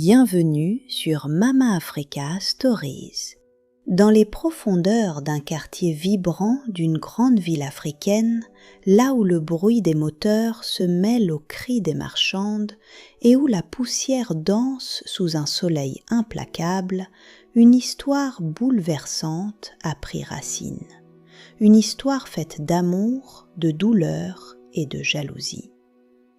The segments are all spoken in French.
Bienvenue sur Mama Africa Stories. Dans les profondeurs d'un quartier vibrant d'une grande ville africaine, là où le bruit des moteurs se mêle aux cris des marchandes et où la poussière danse sous un soleil implacable, une histoire bouleversante a pris racine. Une histoire faite d'amour, de douleur et de jalousie.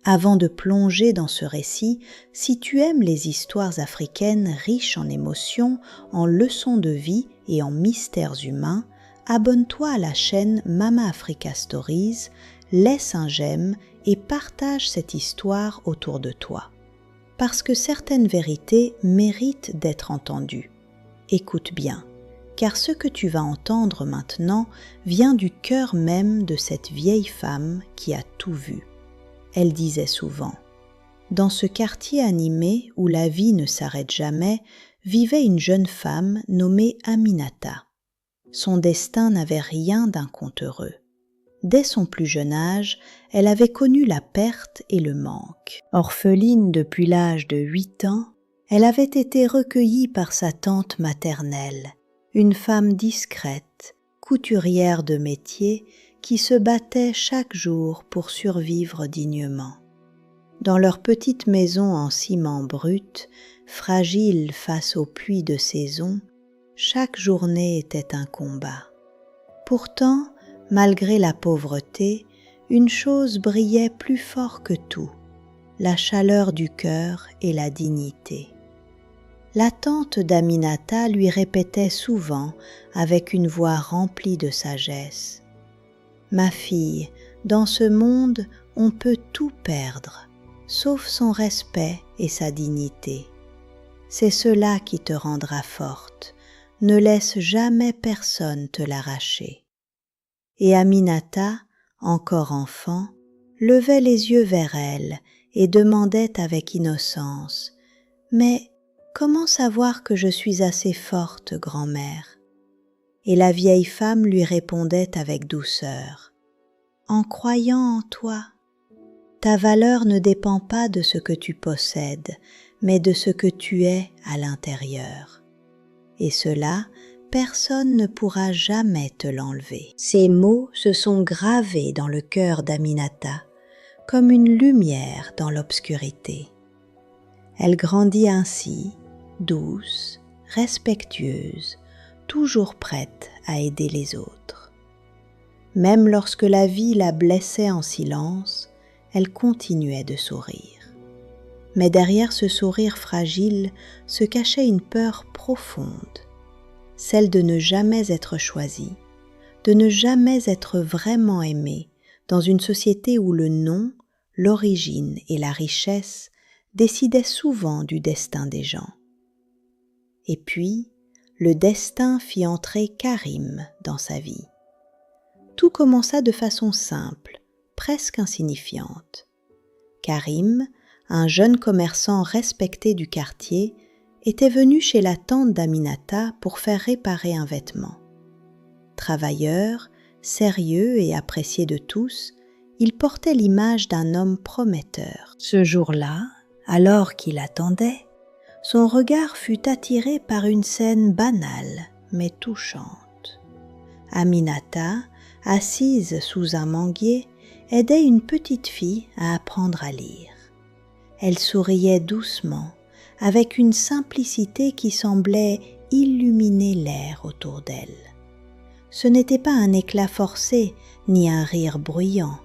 Avant de plonger dans ce récit, si tu aimes les histoires africaines riches en émotions, en leçons de vie et en mystères humains, abonne-toi à la chaîne Mama Africa Stories, laisse un j'aime et partage cette histoire autour de toi. Parce que certaines vérités méritent d'être entendues. Écoute bien, car ce que tu vas entendre maintenant vient du cœur même de cette vieille femme qui a tout vu. Elle disait souvent « Dans ce quartier animé où la vie ne s'arrête jamais, vivait une jeune femme nommée Aminata. Son destin n'avait rien d'un conte heureux. Dès son plus jeune âge, elle avait connu la perte et le manque. Orpheline depuis l'âge de 8 ans, elle avait été recueillie par sa tante maternelle, une femme discrète, couturière de métier, qui se battaient chaque jour pour survivre dignement. Dans leur petite maison en ciment brut, fragile face aux pluies de saison, chaque journée était un combat. Pourtant, malgré la pauvreté, une chose brillait plus fort que tout, la chaleur du cœur et la dignité. La tante d'Aminata lui répétait souvent, avec une voix remplie de sagesse, « Ma fille, dans ce monde, on peut tout perdre, sauf son respect et sa dignité. C'est cela qui te rendra forte, ne laisse jamais personne te l'arracher. » Et Aminata, encore enfant, levait les yeux vers elle et demandait avec innocence, « Mais comment savoir que je suis assez forte, grand-mère ?» Et la vieille femme lui répondait avec douceur, « En croyant en toi, ta valeur ne dépend pas de ce que tu possèdes, mais de ce que tu es à l'intérieur. Et cela, personne ne pourra jamais te l'enlever. » Ces mots se sont gravés dans le cœur d'Aminata, comme une lumière dans l'obscurité. Elle grandit ainsi, douce, respectueuse, toujours prête à aider les autres. Même lorsque la vie la blessait en silence, elle continuait de sourire. Mais derrière ce sourire fragile se cachait une peur profonde, celle de ne jamais être choisie, de ne jamais être vraiment aimée dans une société où le nom, l'origine et la richesse décidaient souvent du destin des gens. Et puis, le destin fit entrer Karim dans sa vie. Tout commença de façon simple, presque insignifiante. Karim, un jeune commerçant respecté du quartier, était venu chez la tante d'Aminata pour faire réparer un vêtement. Travailleur, sérieux et apprécié de tous, il portait l'image d'un homme prometteur. Ce jour-là, alors qu'il attendait, son regard fut attiré par une scène banale mais touchante. Aminata, assise sous un manguier, aidait une petite fille à apprendre à lire. Elle souriait doucement, avec une simplicité qui semblait illuminer l'air autour d'elle. Ce n'était pas un éclat forcé, ni un rire bruyant.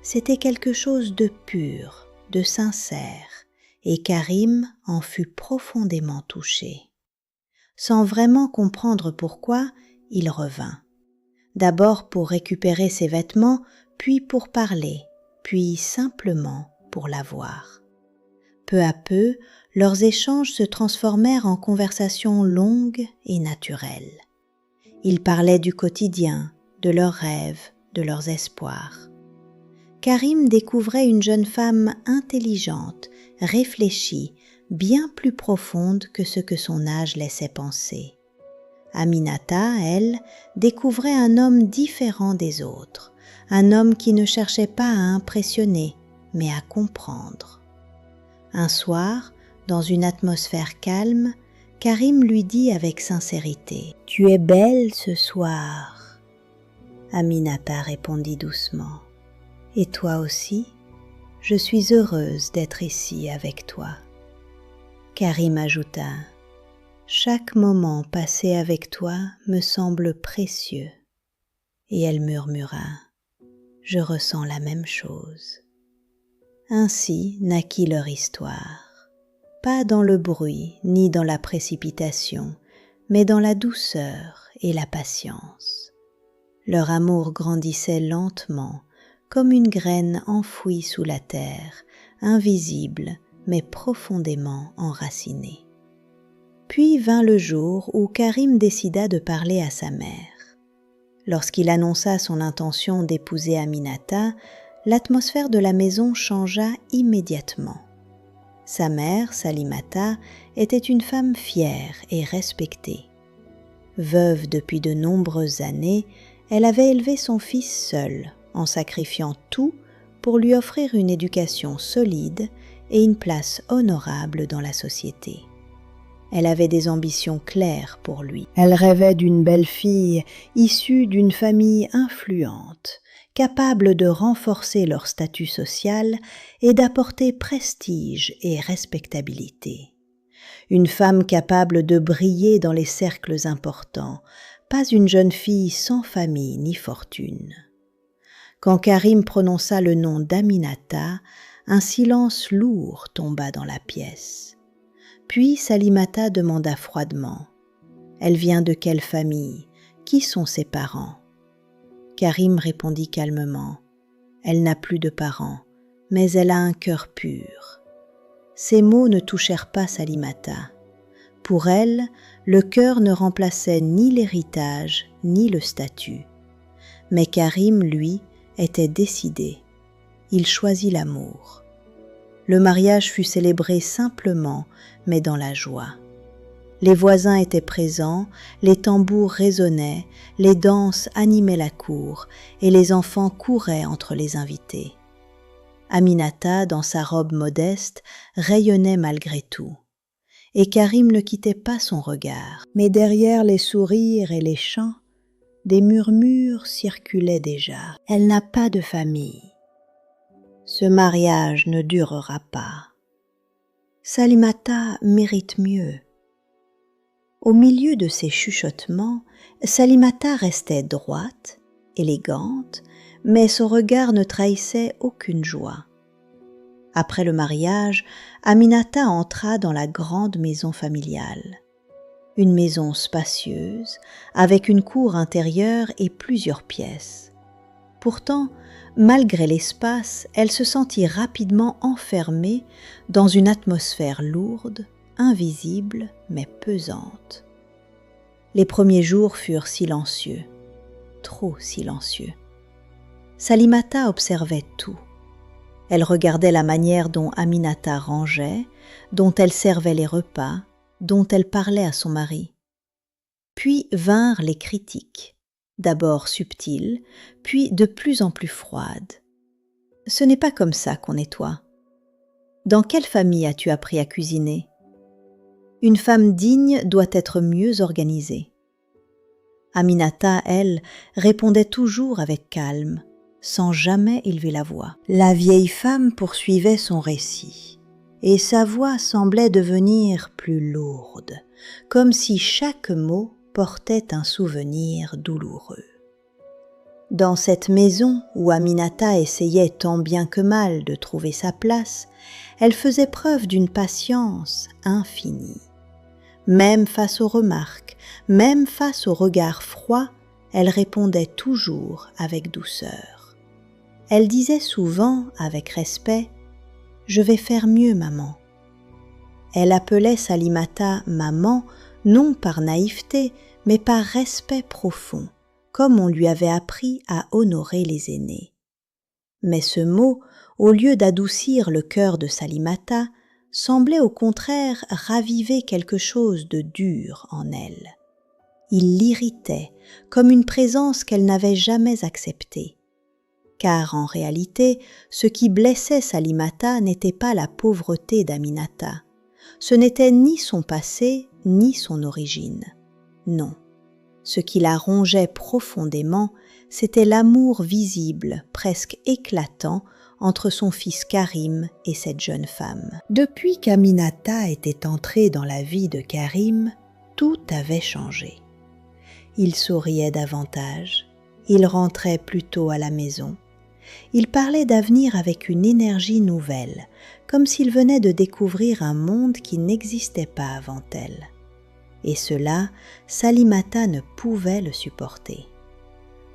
C'était quelque chose de pur, de sincère, et Karim en fut profondément touché. Sans vraiment comprendre pourquoi, il revint. D'abord pour récupérer ses vêtements, puis pour parler, puis simplement pour la voir. Peu à peu, leurs échanges se transformèrent en conversations longues et naturelles. Ils parlaient du quotidien, de leurs rêves, de leurs espoirs. Karim découvrait une jeune femme intelligente, réfléchie, bien plus profonde que ce que son âge laissait penser. Aminata, elle, découvrait un homme différent des autres, un homme qui ne cherchait pas à impressionner, mais à comprendre. Un soir, Dans une atmosphère calme, Karim lui dit avec sincérité « Tu es belle ce soir ». Aminata répondit doucement « Et toi aussi, je suis heureuse d'être ici avec toi ». Karim ajouta « Chaque moment passé avec toi me semble précieux ». Et elle murmura « Je ressens la même chose ». Ainsi naquit leur histoire. Pas dans le bruit ni dans la précipitation, mais dans la douceur et la patience. Leur amour grandissait lentement, comme une graine enfouie sous la terre, invisible mais profondément enracinée. Puis vint le jour où Karim décida de parler à sa mère. Lorsqu'il annonça son intention d'épouser Aminata, l'atmosphère de la maison changea immédiatement. Sa mère, Salimata, était une femme fière et respectée. Veuve depuis de nombreuses années, elle avait élevé son fils seule, en sacrifiant tout pour lui offrir une éducation solide et une place honorable dans la société. Elle avait des ambitions claires pour lui. Elle rêvait d'une belle fille issue d'une famille influente, capable de renforcer leur statut social et d'apporter prestige et respectabilité. Une femme capable de briller dans les cercles importants, pas une jeune fille sans famille ni fortune. Quand Karim prononça le nom d'Aminata, un silence lourd tomba dans la pièce. Puis Salimata demanda froidement « Elle vient de quelle famille? Qui sont ses parents ?» Karim répondit calmement « Elle n'a plus de parents, mais elle a un cœur pur. » Ces mots ne touchèrent pas Salimata. Pour elle, le cœur ne remplaçait ni l'héritage ni le statut. Mais Karim, lui, était décidé. Il choisit l'amour. Le mariage fut célébré simplement, mais dans la joie. Les voisins étaient présents, les tambours résonnaient, les danses animaient la cour et les enfants couraient entre les invités. Aminata, dans sa robe modeste, rayonnait malgré tout. Et Karim ne quittait pas son regard. Mais derrière les sourires et les chants, des murmures circulaient déjà. « Elle n'a pas de famille. Ce mariage ne durera pas. Salimata mérite mieux. » Au milieu de ces chuchotements, Salimata restait droite, élégante, mais son regard ne trahissait aucune joie. Après le mariage, Aminata entra dans la grande maison familiale. Une maison spacieuse, avec une cour intérieure et plusieurs pièces. Pourtant, malgré l'espace, elle se sentit rapidement enfermée dans une atmosphère lourde, invisible mais pesante. Les premiers jours furent silencieux, trop silencieux. Salimata observait tout. Elle regardait la manière dont Aminata rangeait, dont elle servait les repas, dont elle parlait à son mari. Puis vinrent les critiques, d'abord subtiles, puis de plus en plus froides. « Ce n'est pas comme ça qu'on nettoie. Dans quelle famille as-tu appris à cuisiner ? Une femme digne doit être mieux organisée. » Aminata, elle, répondait toujours avec calme, sans jamais élever la voix. La vieille femme poursuivait son récit, et sa voix semblait devenir plus lourde, comme si chaque mot portait un souvenir douloureux. Dans cette maison où Aminata essayait tant bien que mal de trouver sa place, elle faisait preuve d'une patience infinie. Même face aux remarques, même face aux regards froids, elle répondait toujours avec douceur. Elle disait souvent avec respect « Je vais faire mieux, maman ». Elle appelait Salimata « maman » non par naïveté, mais par respect profond, comme on lui avait appris à honorer les aînés. Mais ce mot, au lieu d'adoucir le cœur de Salimata, semblait au contraire raviver quelque chose de dur en elle. Il l'irritait, comme une présence qu'elle n'avait jamais acceptée. Car en réalité, ce qui blessait Salimata n'était pas la pauvreté d'Aminata. ce n'était ni son passé, ni son origine. Non, ce qui la rongeait profondément, c'était l'amour visible, presque éclatant, entre son fils Karim et cette jeune femme. Depuis qu'Aminata était entrée dans la vie de Karim, tout avait changé. Il souriait davantage, il rentrait plus tôt à la maison. Il parlait d'avenir avec une énergie nouvelle, comme s'il venait de découvrir un monde qui n'existait pas avant elle. Et cela, Salimata ne pouvait le supporter.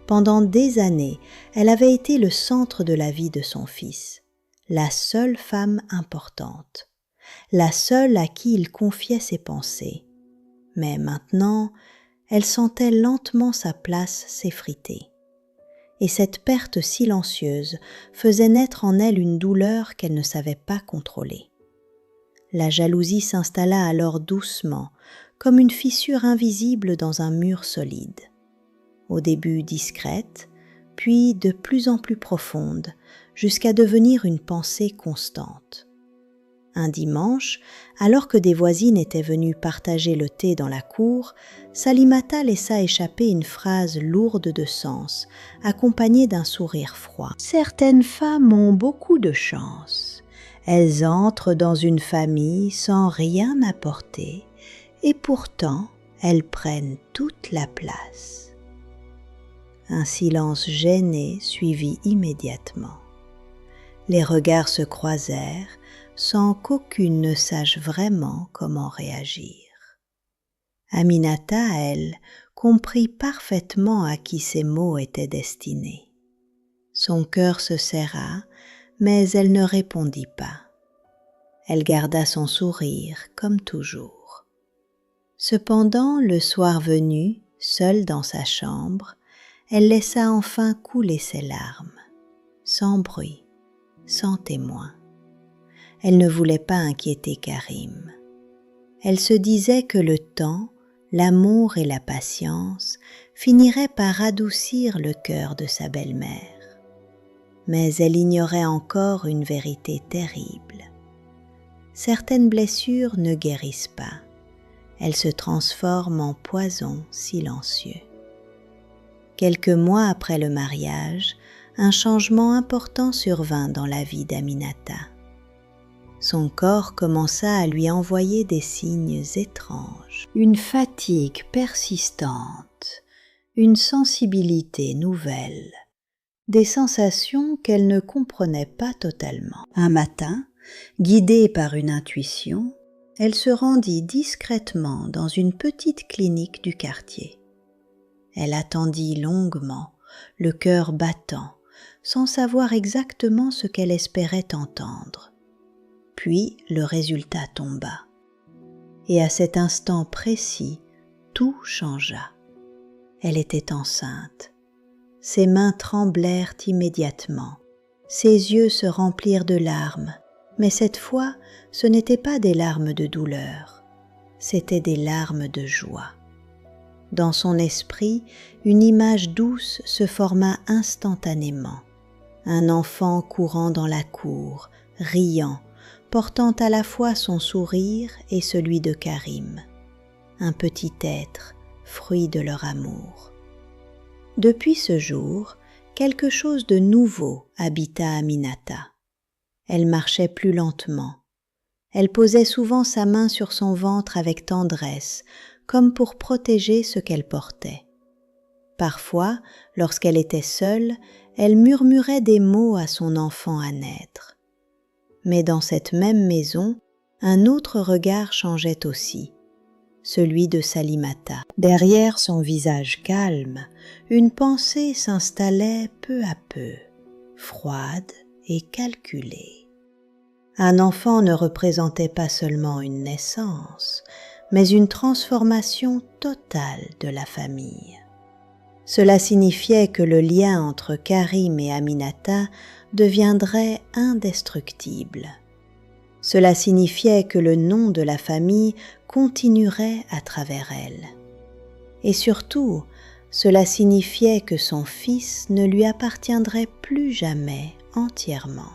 Pendant des années, elle avait été le centre de la vie de son fils, la seule femme importante, la seule à qui il confiait ses pensées. Mais maintenant, elle sentait lentement sa place s'effriter. Et cette perte silencieuse faisait naître en elle une douleur qu'elle ne savait pas contrôler. La jalousie s'installa alors doucement, comme une fissure invisible dans un mur solide. Au début discrète, puis de plus en plus profonde, jusqu'à devenir une pensée constante. Un dimanche, alors que des voisines étaient venues partager le thé dans la cour, Salimata laissa échapper une phrase lourde de sens, accompagnée d'un sourire froid. « Certaines femmes ont beaucoup de chance. Elles entrent dans une famille sans rien apporter, et pourtant elles prennent toute la place. » Un silence gêné suivit immédiatement. Les regards se croisèrent sans qu'aucune ne sache vraiment comment réagir. Aminata, elle, comprit parfaitement à qui ces mots étaient destinés. Son cœur se serra, mais elle ne répondit pas. Elle garda son sourire comme toujours. Cependant, le soir venu, seule dans sa chambre, elle laissa enfin couler ses larmes, sans bruit, sans témoin. Elle ne voulait pas inquiéter Karim. Elle se disait que le temps, l'amour et la patience finiraient par adoucir le cœur de sa belle-mère. Mais elle ignorait encore une vérité terrible. Certaines blessures ne guérissent pas. Elles se transforment en poison silencieux. Quelques mois après le mariage, un changement important survint dans la vie d'Aminata. Son corps commença à lui envoyer des signes étranges, une fatigue persistante, une sensibilité nouvelle, des sensations qu'elle ne comprenait pas totalement. Un matin, guidée par une intuition, elle se rendit discrètement dans une petite clinique du quartier. Elle attendit longuement, le cœur battant, sans savoir exactement ce qu'elle espérait entendre. Puis le résultat tomba. Et à cet instant précis, tout changea. Elle était enceinte. Ses mains tremblèrent immédiatement. Ses yeux se remplirent de larmes, mais cette fois, ce n'étaient pas des larmes de douleur, c'étaient des larmes de joie. Dans son esprit, une image douce se forma instantanément. Un enfant courant dans la cour, riant, portant à la fois son sourire et celui de Karim. Un petit être, fruit de leur amour. Depuis ce jour, quelque chose de nouveau habita Aminata. Elle marchait plus lentement. Elle posait souvent sa main sur son ventre avec tendresse, comme pour protéger ce qu'elle portait. Parfois, lorsqu'elle était seule, elle murmurait des mots à son enfant à naître. Mais dans cette même maison, un autre regard changeait aussi, celui de Salimata. Derrière son visage calme, une pensée s'installait peu à peu, froide et calculée. Un enfant ne représentait pas seulement une naissance, mais une transformation totale de la famille. Cela signifiait que le lien entre Karim et Aminata deviendrait indestructible. Cela signifiait que le nom de la famille continuerait à travers elle. Et surtout, cela signifiait que son fils ne lui appartiendrait plus jamais entièrement.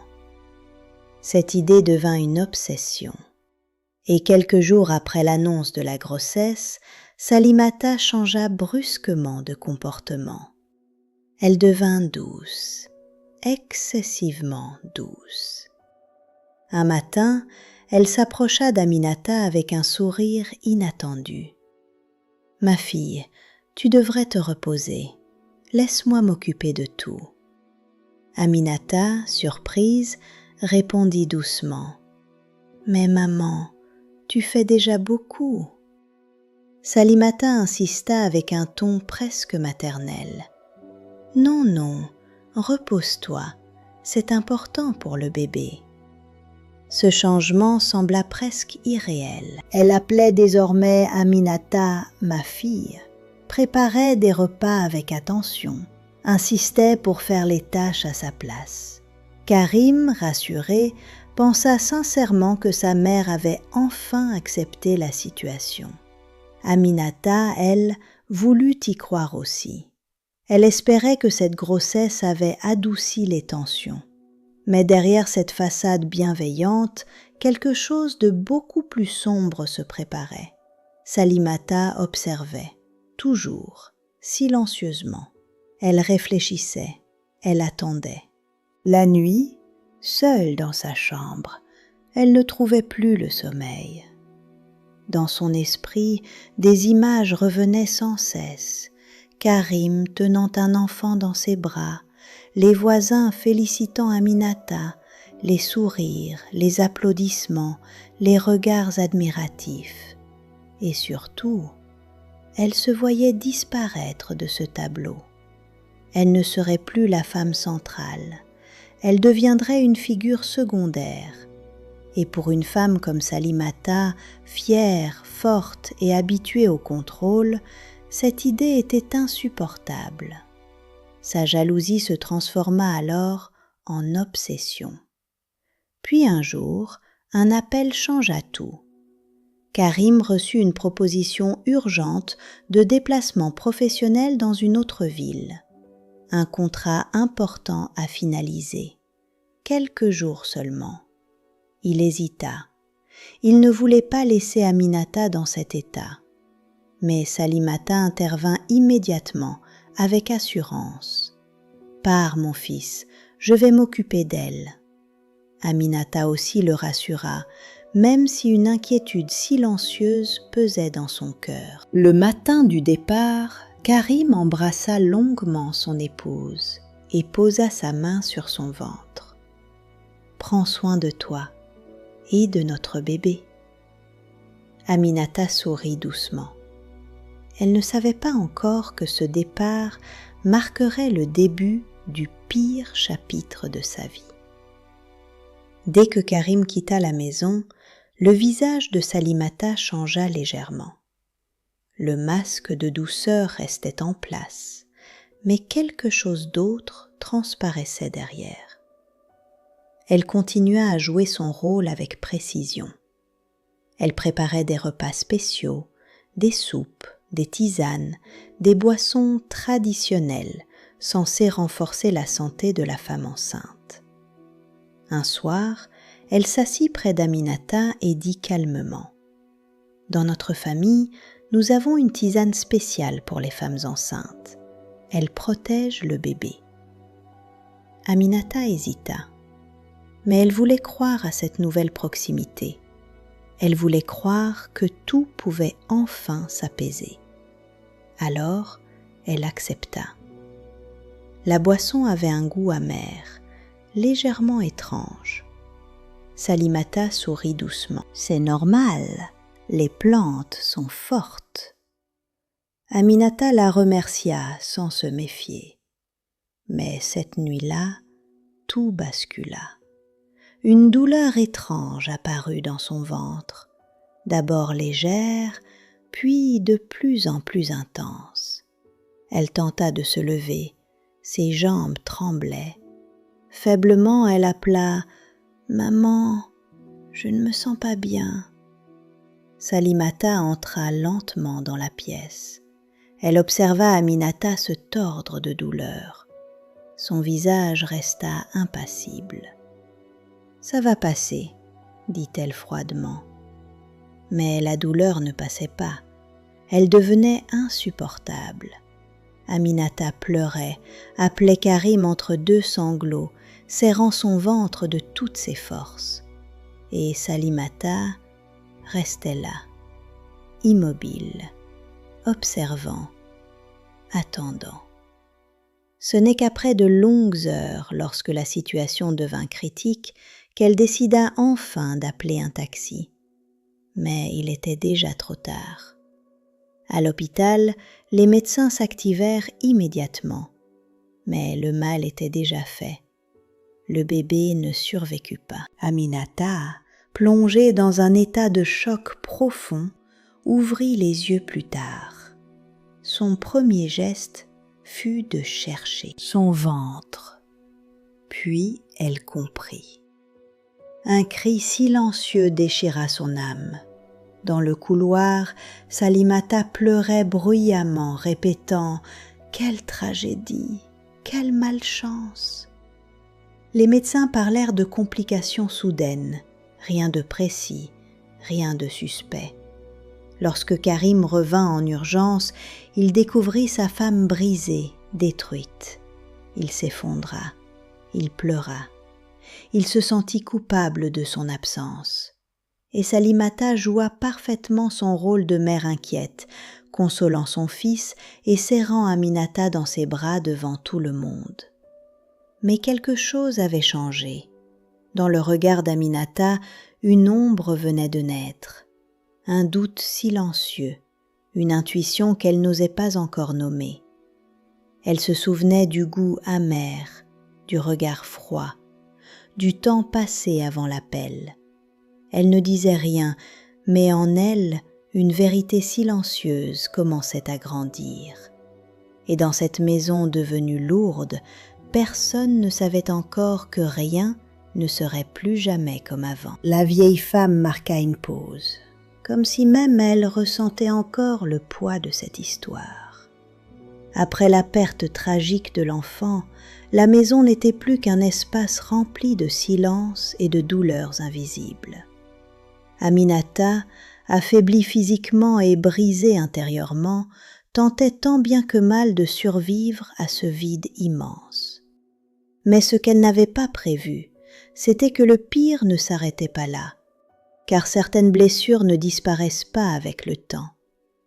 Cette idée devint une obsession. Et quelques jours après l'annonce de la grossesse, Salimata changea brusquement de comportement. Elle devint douce, excessivement douce. Un matin, elle s'approcha d'Aminata avec un sourire inattendu. « Ma fille, tu devrais te reposer. Laisse-moi m'occuper de tout. » Aminata, surprise, répondit doucement. « Mais maman, tu fais déjà beaucoup. » Salimata insista avec un ton presque maternel. « Non, non, repose-toi, c'est important pour le bébé. » Ce changement sembla presque irréel. Elle appelait désormais Aminata « ma fille », préparait des repas avec attention, insistait pour faire les tâches à sa place. Karim, rassuré, pensa sincèrement que sa mère avait enfin accepté la situation. Aminata, elle, voulut y croire aussi. Elle espérait que cette grossesse avait adouci les tensions. Mais derrière cette façade bienveillante, quelque chose de beaucoup plus sombre se préparait. Salimata observait, toujours, silencieusement. Elle réfléchissait, elle attendait. La nuit, seule dans sa chambre, elle ne trouvait plus le sommeil. Dans son esprit, des images revenaient sans cesse. Karim tenant un enfant dans ses bras, les voisins félicitant Aminata, les sourires, les applaudissements, les regards admiratifs. Et surtout, elle se voyait disparaître de ce tableau. Elle ne serait plus la femme centrale, elle deviendrait une figure secondaire. Et pour une femme comme Salimata, fière, forte et habituée au contrôle, cette idée était insupportable. Sa jalousie se transforma alors en obsession. Puis un jour, un appel changea tout. Karim reçut une proposition urgente de déplacement professionnel dans une autre ville. Un contrat important à finaliser. Quelques jours seulement. Il hésita. Il ne voulait pas laisser Aminata dans cet état. Mais Salimata intervint immédiatement, avec assurance. « Pars, mon fils, je vais m'occuper d'elle. » Aminata aussi le rassura, même si une inquiétude silencieuse pesait dans son cœur. Le matin du départ, Karim embrassa longuement son épouse et posa sa main sur son ventre. « Prends soin de toi et de notre bébé. » Aminata sourit doucement. Elle ne savait pas encore que ce départ marquerait le début du pire chapitre de sa vie. Dès que Karim quitta la maison, le visage de Salimata changea légèrement. Le masque de douceur restait en place, mais quelque chose d'autre transparaissait derrière. Elle continua à jouer son rôle avec précision. Elle préparait des repas spéciaux, des soupes, des tisanes, des boissons traditionnelles censées renforcer la santé de la femme enceinte. Un soir, elle s'assit près d'Aminata et dit calmement « Dans notre famille, nous avons une tisane spéciale pour les femmes enceintes. Elle protège le bébé. » Aminata hésita, mais elle voulait croire à cette nouvelle proximité. Elle voulait croire que tout pouvait enfin s'apaiser. Alors, elle accepta. La boisson avait un goût amer, légèrement étrange. Salimata sourit doucement. « C'est normal, les plantes sont fortes. » Aminata la remercia sans se méfier. Mais cette nuit-là, tout bascula. Une douleur étrange apparut dans son ventre, d'abord légère, puis de plus en plus intense. Elle tenta de se lever, ses jambes tremblaient. Faiblement, elle appela « Maman, je ne me sens pas bien. » Salimata entra lentement dans la pièce. Elle observa Aminata se tordre de douleur. Son visage resta impassible. « Ça va passer, » dit-elle froidement. Mais la douleur ne passait pas. Elle devenait insupportable. Aminata pleurait, appelait Karim entre deux sanglots, serrant son ventre de toutes ses forces. Et Salimata restait là, immobile, observant, attendant. Ce n'est qu'après de longues heures, lorsque la situation devint critique, qu'elle décida enfin d'appeler un taxi. Mais il était déjà trop tard. À l'hôpital, les médecins s'activèrent immédiatement. Mais le mal était déjà fait. Le bébé ne survécut pas. Aminata, plongée dans un état de choc profond, ouvrit les yeux plus tard. Son premier geste fut de chercher son ventre. Puis elle comprit. Un cri silencieux déchira son âme. Dans le couloir, Salimata pleurait bruyamment, répétant « Quelle tragédie, quelle malchance !» Les médecins parlèrent de complications soudaines, rien de précis, rien de suspect. Lorsque Karim revint en urgence, il découvrit sa femme brisée, détruite. Il s'effondra, il pleura. Il se sentit coupable de son absence. Et Salimata joua parfaitement son rôle de mère inquiète, consolant son fils et serrant Aminata dans ses bras devant tout le monde. Mais quelque chose avait changé. Dans le regard d'Aminata, une ombre venait de naître, un doute silencieux, une intuition qu'elle n'osait pas encore nommer. Elle se souvenait du goût amer, du regard froid, du temps passé avant l'appel. Elle ne disait rien, mais en elle, une vérité silencieuse commençait à grandir. Et dans cette maison devenue lourde, personne ne savait encore que rien ne serait plus jamais comme avant. La vieille femme marqua une pause, comme si même elle ressentait encore le poids de cette histoire. Après la perte tragique de l'enfant, la maison n'était plus qu'un espace rempli de silence et de douleurs invisibles. Aminata, affaiblie physiquement et brisée intérieurement, tentait tant bien que mal de survivre à ce vide immense. Mais ce qu'elle n'avait pas prévu, c'était que le pire ne s'arrêtait pas là, car certaines blessures ne disparaissent pas avec le temps.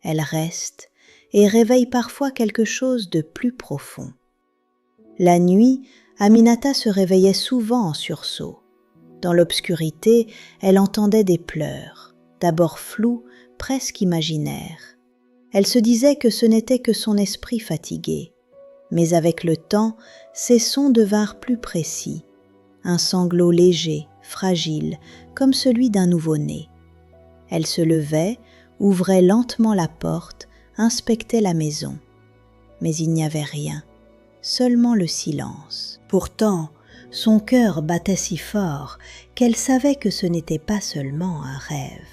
Elles restent et réveillent parfois quelque chose de plus profond. La nuit, Aminata se réveillait souvent en sursaut. Dans l'obscurité, elle entendait des pleurs, d'abord flous, presque imaginaires. Elle se disait que ce n'était que son esprit fatigué. Mais avec le temps, ces sons devinrent plus précis, un sanglot léger, fragile, comme celui d'un nouveau-né. Elle se levait, ouvrait lentement la porte, inspectait la maison. Mais il n'y avait rien, seulement le silence. Pourtant, son cœur battait si fort qu'elle savait que ce n'était pas seulement un rêve.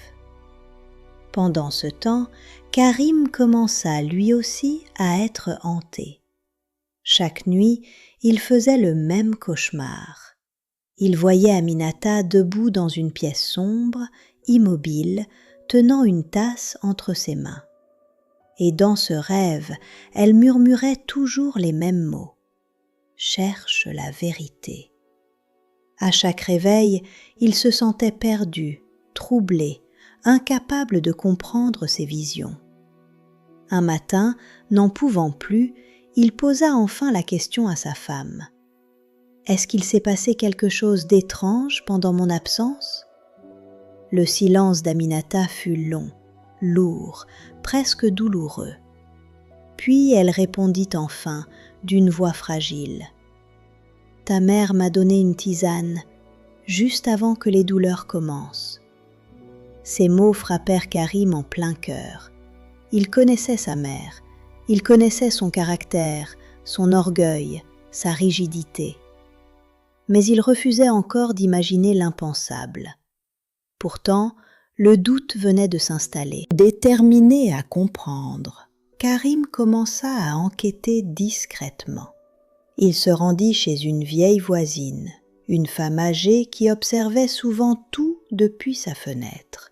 Pendant ce temps, Karim commença lui aussi à être hanté. Chaque nuit, il faisait le même cauchemar. Il voyait Aminata debout dans une pièce sombre, immobile, tenant une tasse entre ses mains. Et dans ce rêve, elle murmurait toujours les mêmes mots. « Cherche la vérité ». À chaque réveil, il se sentait perdu, troublé, incapable de comprendre ses visions. Un matin, n'en pouvant plus, il posa enfin la question à sa femme. « Est-ce qu'il s'est passé quelque chose d'étrange pendant mon absence ?» Le silence d'Aminata fut long, lourd, presque douloureux. Puis elle répondit enfin, d'une voix fragile. « Ta mère m'a donné une tisane, juste avant que les douleurs commencent. » Ces mots frappèrent Karim en plein cœur. Il connaissait sa mère, il connaissait son caractère, son orgueil, sa rigidité. Mais il refusait encore d'imaginer l'impensable. Pourtant, le doute venait de s'installer. Déterminé à comprendre, Karim commença à enquêter discrètement. Il se rendit chez une vieille voisine, une femme âgée qui observait souvent tout depuis sa fenêtre.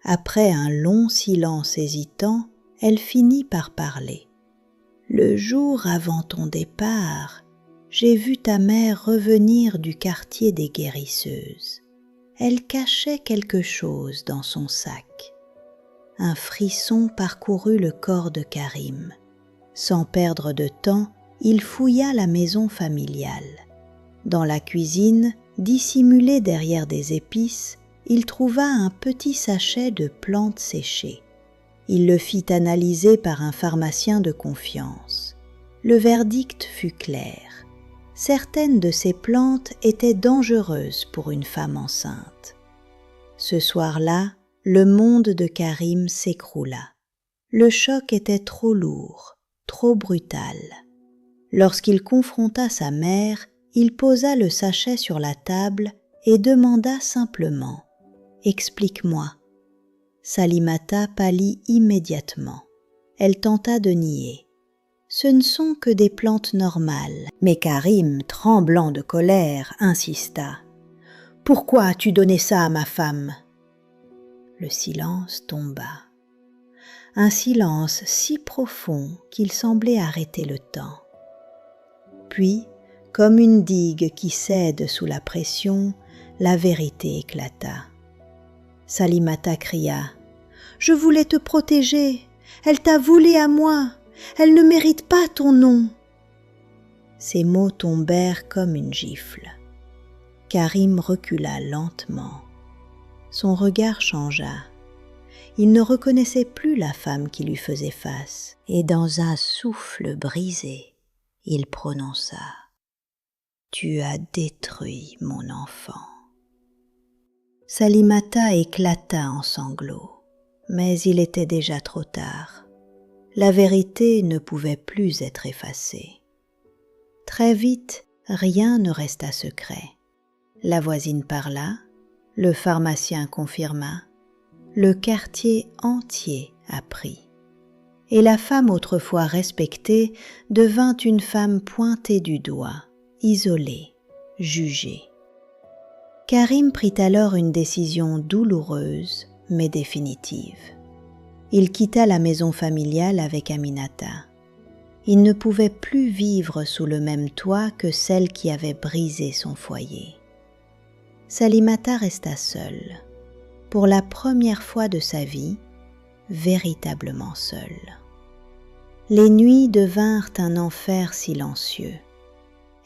Après un long silence hésitant, elle finit par parler. « Le jour avant ton départ, j'ai vu ta mère revenir du quartier des guérisseuses. Elle cachait quelque chose dans son sac. » Un frisson parcourut le corps de Karim. Sans perdre de temps, il fouilla la maison familiale. Dans la cuisine, dissimulé derrière des épices, il trouva un petit sachet de plantes séchées. Il le fit analyser par un pharmacien de confiance. Le verdict fut clair. Certaines de ces plantes étaient dangereuses pour une femme enceinte. Ce soir-là, le monde de Karim s'écroula. Le choc était trop lourd, trop brutal. Lorsqu'il confronta sa mère, il posa le sachet sur la table et demanda simplement « Explique-moi ». Salimata pâlit immédiatement. Elle tenta de nier. « Ce ne sont que des plantes normales. » Mais Karim, tremblant de colère, insista. « Pourquoi as-tu donné ça à ma femme ?» Le silence tomba. Un silence si profond qu'il semblait arrêter le temps. Puis, comme une digue qui cède sous la pression, la vérité éclata. Salimata cria « Je voulais te protéger, elle t'a volé à moi, elle ne mérite pas ton nom !» Ces mots tombèrent comme une gifle. Karim recula lentement. Son regard changea. Il ne reconnaissait plus la femme qui lui faisait face, et dans un souffle brisé, il prononça « Tu as détruit mon enfant !» Salimata éclata en sanglots, mais il était déjà trop tard. La vérité ne pouvait plus être effacée. Très vite, rien ne resta secret. La voisine parla, le pharmacien confirma, le quartier entier apprit. Et la femme autrefois respectée devint une femme pointée du doigt, isolée, jugée. Karim prit alors une décision douloureuse mais définitive. Il quitta la maison familiale avec Aminata. Il ne pouvait plus vivre sous le même toit que celle qui avait brisé son foyer. Salimata resta seule, pour la première fois de sa vie, véritablement seule. Les nuits devinrent un enfer silencieux.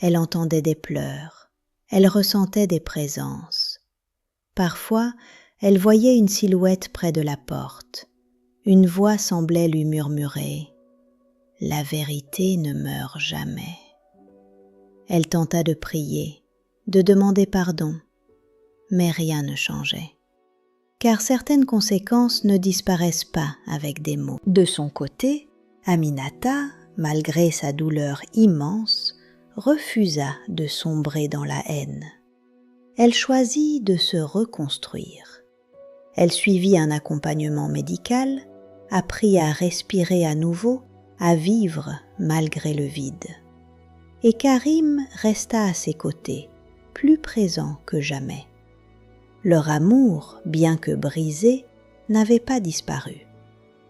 Elle entendait des pleurs, elle ressentait des présences. Parfois, elle voyait une silhouette près de la porte. Une voix semblait lui murmurer « La vérité ne meurt jamais ». Elle tenta de prier, de demander pardon, mais rien ne changeait. Car certaines conséquences ne disparaissent pas avec des mots. De son côté, Aminata, malgré sa douleur immense, refusa de sombrer dans la haine. Elle choisit de se reconstruire. Elle suivit un accompagnement médical, apprit à respirer à nouveau, à vivre malgré le vide. Et Karim resta à ses côtés, plus présent que jamais. Leur amour, bien que brisé, n'avait pas disparu.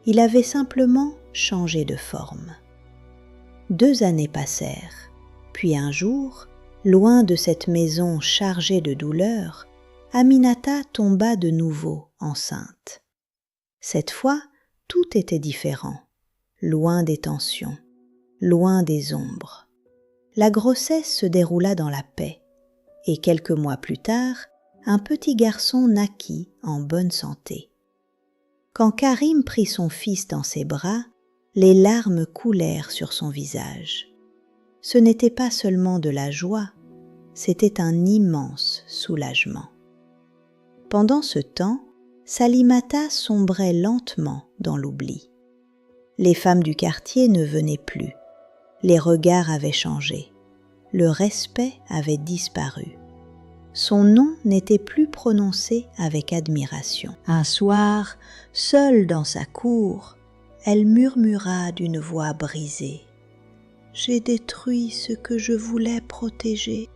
Il avait simplement changé de forme. 2 années passèrent, puis un jour, loin de cette maison chargée de douleur, Aminata tomba de nouveau enceinte. Cette fois, tout était différent, loin des tensions, loin des ombres. La grossesse se déroula dans la paix, et quelques mois plus tard, un petit garçon naquit en bonne santé. Quand Karim prit son fils dans ses bras, les larmes coulèrent sur son visage. Ce n'était pas seulement de la joie, c'était un immense soulagement. Pendant ce temps, Salimata sombrait lentement dans l'oubli. Les femmes du quartier ne venaient plus. Les regards avaient changé. Le respect avait disparu. Son nom n'était plus prononcé avec admiration. Un soir, seule dans sa cour, elle murmura d'une voix brisée : « J'ai détruit ce que je voulais protéger.